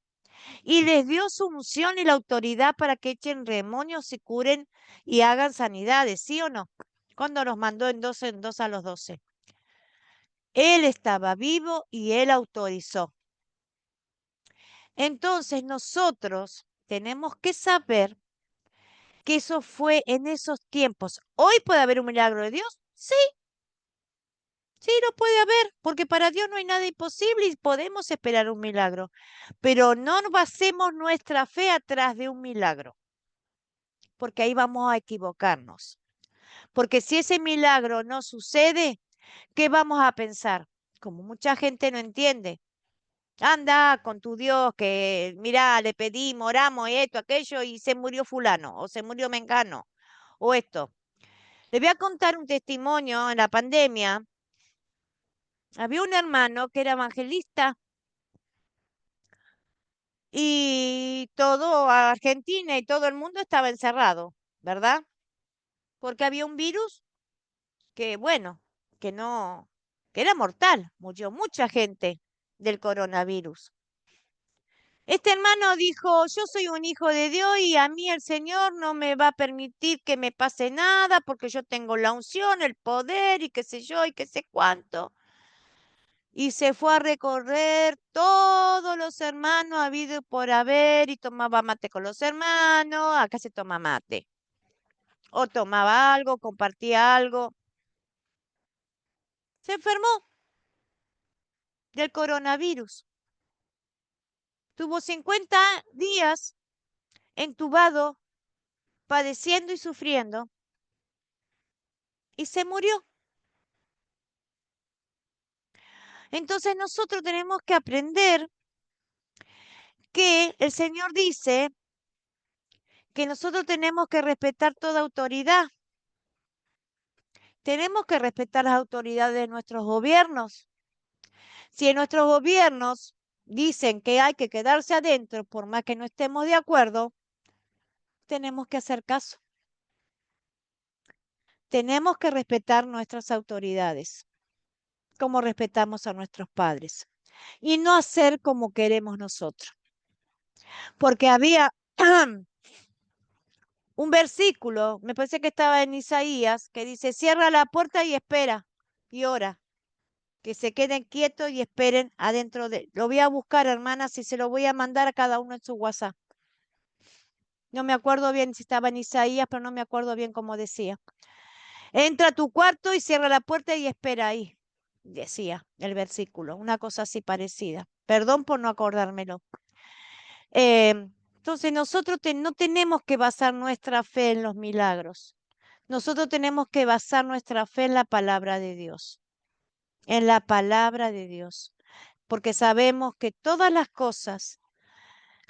Y les dio su unción y la autoridad para que echen demonios, se curen y hagan sanidades, ¿sí o no? Cuando los mandó en 2 a los 12. Él estaba vivo y él autorizó. Entonces nosotros tenemos que saber que eso fue en esos tiempos. ¿Hoy puede haber un milagro de Dios? Sí, sí, lo puede haber, porque para Dios no hay nada imposible y podemos esperar un milagro. Pero no basemos nuestra fe atrás de un milagro, porque ahí vamos a equivocarnos. Porque si ese milagro no sucede, ¿qué vamos a pensar? Como mucha gente no entiende. Anda con tu Dios, que mira, le pedimos, oramos, esto, aquello, y se murió fulano, o se murió mengano, o esto. Les voy a contar un testimonio en la pandemia. Había un hermano que era evangelista y todo Argentina y todo el mundo estaba encerrado, ¿verdad? Porque había un virus que, bueno, que no, que era mortal. Murió mucha gente del coronavirus. Este hermano dijo, yo soy un hijo de Dios y a mí el Señor no me va a permitir que me pase nada porque yo tengo la unción, el poder y qué sé yo y qué sé cuánto. Y se fue a recorrer todos los hermanos habido y por haber y tomaba mate con los hermanos. Acá se toma mate. O tomaba algo, compartía algo. Se enfermó del coronavirus. Tuvo 50 días entubado, padeciendo y sufriendo, y se murió. Entonces nosotros tenemos que aprender que el Señor dice que nosotros tenemos que respetar toda autoridad. Tenemos que respetar las autoridades de nuestros gobiernos. Si en nuestros gobiernos dicen que hay que quedarse adentro, por más que no estemos de acuerdo, tenemos que hacer caso. Tenemos que respetar nuestras autoridades, como respetamos a nuestros padres, y no hacer como queremos nosotros. Porque había un versículo, me parece que estaba en Isaías, que dice, cierra la puerta y espera, y ora, que se queden quietos y esperen adentro de... Lo voy a buscar, hermanas, y se lo voy a mandar a cada uno en su WhatsApp. No me acuerdo bien si estaba en Isaías, pero no me acuerdo bien cómo decía. Entra a tu cuarto y cierra la puerta y espera ahí, decía el versículo, una cosa así parecida. Perdón por no acordármelo. Entonces nosotros no tenemos que basar nuestra fe en los milagros. Nosotros tenemos que basar nuestra fe en la palabra de Dios, en la palabra de Dios, porque sabemos que todas las cosas,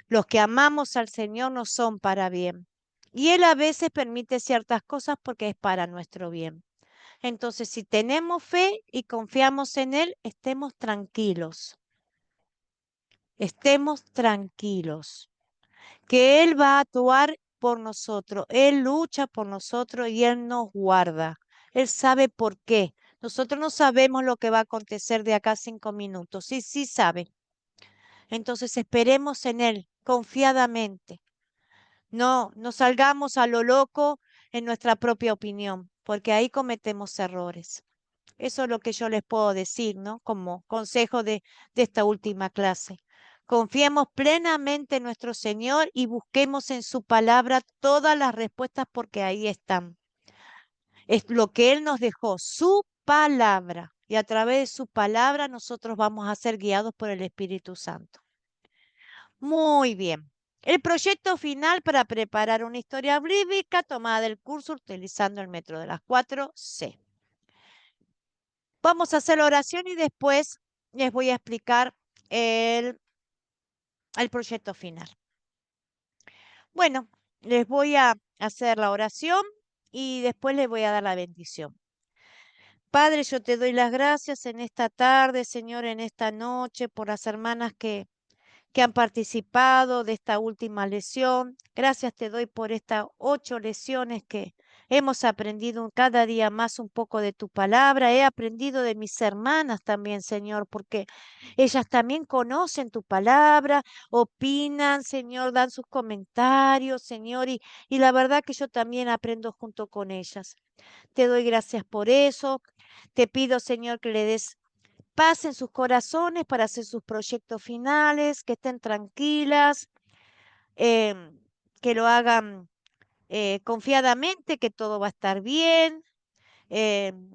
los que amamos al Señor, nos son para bien. Y Él a veces permite ciertas cosas porque es para nuestro bien. Entonces, si tenemos fe y confiamos en Él, estemos tranquilos. Estemos tranquilos. Que Él va a actuar por nosotros. Él lucha por nosotros y Él nos guarda. Él sabe por qué. Nosotros no sabemos lo que va a acontecer de acá a 5 minutos. Sí, sí sabe. Entonces esperemos en Él confiadamente. No salgamos a lo loco en nuestra propia opinión, porque ahí cometemos errores. Eso es lo que yo les puedo decir, ¿no? Como consejo de esta última clase. Confiemos plenamente en nuestro Señor y busquemos en su palabra todas las respuestas porque ahí están. Es lo que Él nos dejó, su palabra. Y a través de su palabra nosotros vamos a ser guiados por el Espíritu Santo. Muy bien. El proyecto final para preparar una historia bíblica tomada del curso utilizando el método de las 4C. Vamos a hacer la oración y después les voy a explicar el proyecto final. Bueno, les voy a hacer la oración y después les voy a dar la bendición. Padre, yo te doy las gracias en esta tarde, Señor, en esta noche, por las hermanas que han participado de esta última lección. Gracias te doy por estas 8 lecciones que hemos aprendido cada día más un poco de tu palabra. He aprendido de mis hermanas también, Señor, porque ellas también conocen tu palabra, opinan, Señor, dan sus comentarios, Señor, y la verdad que yo también aprendo junto con ellas. Te doy gracias por eso. Te pido, Señor, que le des paz en sus corazones para hacer sus proyectos finales, que estén tranquilas, que lo hagan confiadamente, que todo va a estar bien, em,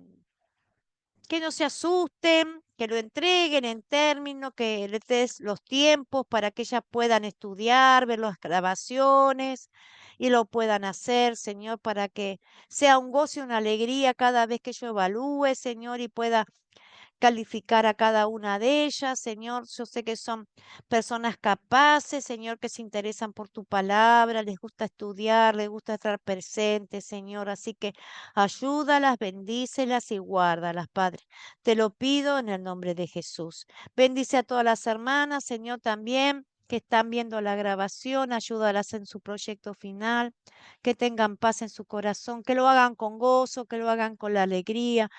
que no se asusten, que lo entreguen en términos, que les des los tiempos para que ellas puedan estudiar, ver las grabaciones y lo puedan hacer, Señor, para que sea un gozo y una alegría cada vez que yo evalúe, Señor, y pueda calificar a cada una de ellas, Señor. Yo sé que son personas capaces, Señor, que se interesan por tu palabra, les gusta estudiar, les gusta estar presentes, Señor. Así que ayúdalas, bendícelas y guárdalas, Padre. Te lo pido en el nombre de Jesús. Bendice a todas las hermanas, Señor, también que están viendo la grabación, ayúdalas en su proyecto final, que tengan paz en su corazón, que lo hagan con gozo, que lo hagan con la alegría,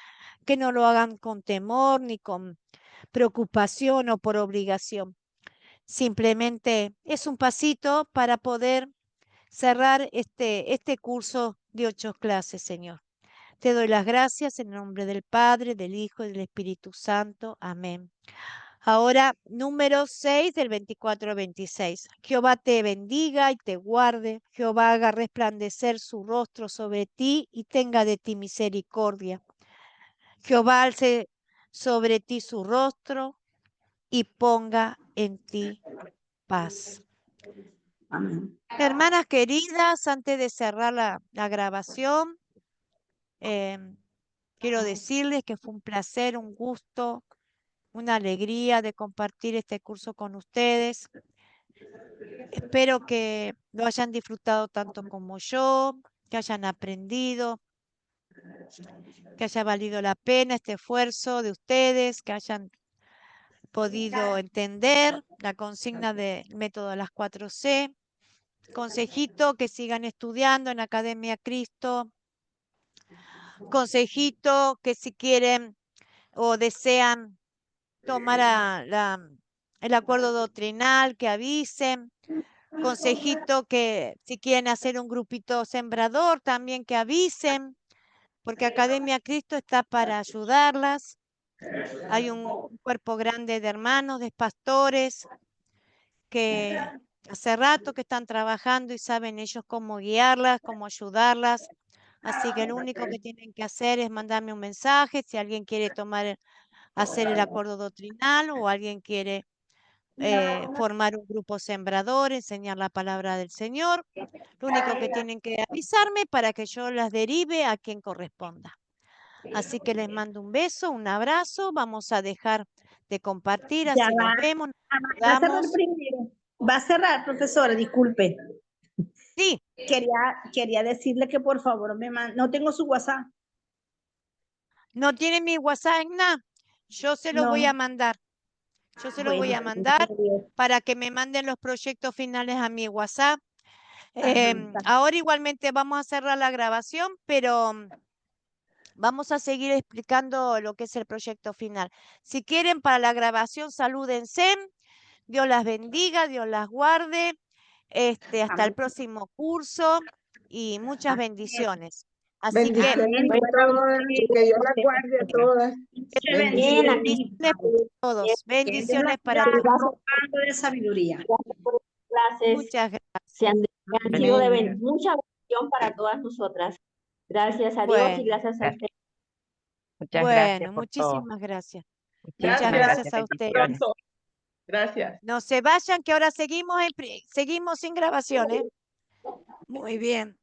que no lo hagan con temor ni con preocupación o por obligación. Simplemente es un pasito para poder cerrar este curso de 8 clases, Señor. Te doy las gracias en nombre del Padre, del Hijo y del Espíritu Santo. Amén. Ahora, número 6 del 24 al 26. Jehová te bendiga y te guarde. Jehová haga resplandecer su rostro sobre ti y tenga de ti misericordia. Jehová alce sobre ti su rostro y ponga en ti paz. Amén. Hermanas queridas, antes de cerrar la grabación, quiero decirles que fue un placer, un gusto, una alegría de compartir este curso con ustedes. Espero que lo hayan disfrutado tanto como yo, que hayan aprendido, que haya valido la pena este esfuerzo de ustedes, que hayan podido entender la consigna del método de las 4C. Consejito, que sigan estudiando en Academia Cristo. Consejito, que si quieren o desean tomar el acuerdo doctrinal, que avisen. Consejito, que si quieren hacer un grupito sembrador, también que avisen, porque Academia Cristo está para ayudarlas. Hay un cuerpo grande de hermanos, de pastores, que hace rato que están trabajando y saben ellos cómo guiarlas, cómo ayudarlas. Así que lo único que tienen que hacer es mandarme un mensaje si alguien quiere hacer el acuerdo doctrinal o alguien quiere formar un grupo sembrador, enseñar la palabra del Señor. Lo único que tienen que avisarme para que yo las derive a quien corresponda. Así que les mando un beso, un abrazo. Vamos a dejar de compartir, Ya así nos va, vemos, nos va a cerrar saludamos. primero. Va a cerrar, profesora, disculpe. Sí, Quería decirle que por favor no tengo su WhatsApp. no tiene mi WhatsApp, Igna. Yo se lo voy a No. mandar. Yo se lo voy Bueno, a mandar para que me manden los proyectos finales a mi WhatsApp. Ahora igualmente vamos a cerrar la grabación, pero vamos a seguir explicando lo que es el proyecto final. Si quieren para la grabación, salúdense. Dios las bendiga, Dios las guarde. Hasta el próximo curso y muchas bendiciones. Así que Bendiciones a todas, que Dios las guarde a todas. Bien, Bendiciones. aquí bendiciones para todos. Bendiciones para todos. de sabiduría. clases Muchas gracias. han sido de Amén. mucha bendición para todas nosotras. Gracias a Dios y Bueno, gracias a usted. Muchas gracias bueno, por todo. muchísimas gracias. Muchísimas Muchas gracias a ustedes. bendiciones. Gracias. No se vayan, que ahora seguimos, seguimos sin grabaciones. Muy bien.